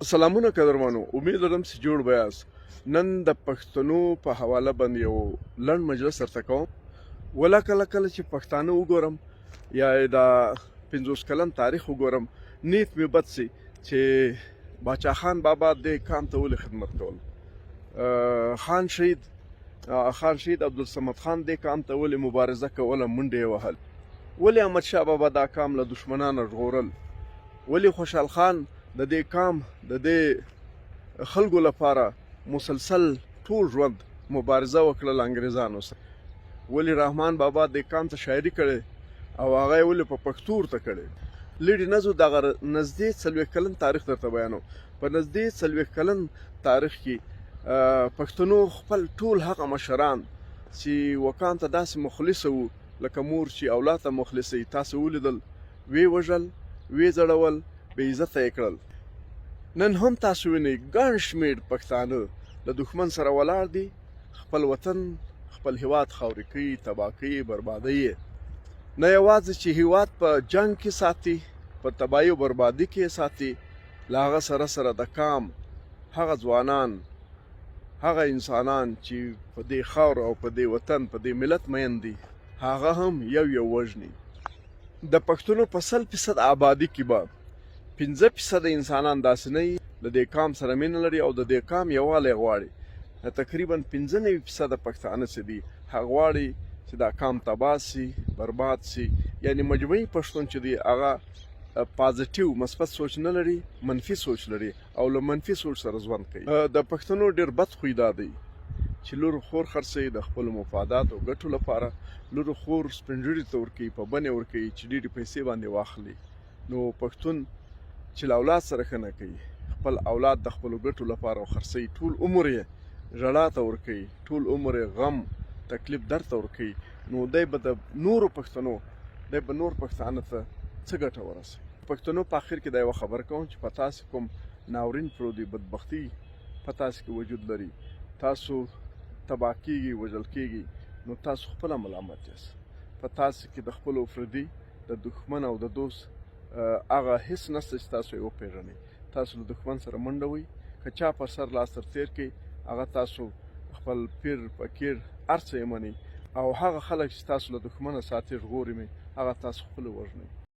سلامونه قدرمنو، امید لرم چې جوړ به یاست. نن د پښتنو په حواله باندې یو لنډ مجلس درته کوم. ولا کله کله چې پښتانه وګورم یا د 50 کلن تاریخ وګورم، نیت مې بد سي چې باچا خان بابا د کام ته ولې خدمت کول، خان شهید عبدالصمد خان د کام ته ولې مبارزه کوله، منډې یې وهل، ولې احمد شاه بابا دا کام له دشمنانو ژغورل، ولې خوشحال خان د دې کام د دې خلکو لپاره مسلسل ټول ژوند مبارزه وکړه انګریزانو سره، ولې رحمان بابا د کام ته شاعري کړې او هغه یې ولې په پښتو ورته کړې. لرې نه ځو، دغه نږدې 40 کلن تاریخ درته بیانوم. په نږدې 40 کلن تاریخ کې پښتنو خپل ټول هغه مشران چې وکان ته داسې مخلصه وو لکه مور چې اولاد ته مخلصه وي، تاسو ولیدل، وی وژل، وی ځړول، بې عزته یې کړل. نن هم تاسو وینئ ګڼ شمېر پښتانه له دښمن سره ولاړ دي، خپل وطن خپل هیواد خاورې کوي، تباه کوي، بربادوي یې. نه یوازې چې هیواد په جنګ کې ساتي، په تباهي او بربادي کې ساتي، له هغه سره سره د کام هغه ځوانان، هغه انسانان چې په دې خاوره او په دې وطن په دې ملت مین دي، هغه هم یو وژني. د پښتنو په 100% آبادي کې به 15% انسانان داسې نه وي له دې کام سره مینه لري او د دې کام یووالی غواړي. تقریبا 95% پښتانه چې دي هغه غواړي چې دا کام تباه سي، برباد سي. یعنی مجموعي پښتون چې دی هغه پازیټیو مثبت سوچ نه لري، منفي سوچ لري او له منفي سوچ سره ژوند کوي. د پښتنو ډېر بد خوی دا دی چې لور خور خرڅوي د خپلو مفادات او ګټو لپاره، لور خور سپین ږیري ته ورکوي، په بنې ورکوي چې ډېرې پیسې باندې واخلي. نو پښتون چې له اولاد سره ښه نه کوي، خپل اولاد د خپلو ګټو لپاره ورخرڅوي، ټول عمر یې ژړا ته ورکوي، ټول عمر یې غم تکلیف درد ته ورکوي، نو دی به د نورو پښتنو، دی به نور پښتانه ته څه ګټه ورسوي. پښتنو په اخر کې دا یوه خبر کوم چې په تاسې کوم ناورین پرو دی، بدبختي په تاسې کې وجود لري، تاسو تباه کیږي، وژل کیږي، نو تاسو خپله ملامت یاست. په تاسې کې د خپلو فردي د دښمن او د دوست هغه هیڅ نشته چې تاسو یې وپېژنئ. تاسو له دښمن سره منډه وئ، که چا پر سر لاس تر تېر کړئ، هغه تاسو خپل پیر فقیر هر څه یې منئ، او هغه خلک چې تاسو له دښمنه ساتي ژغوري مې، هغه تاسو خپله وژنئ.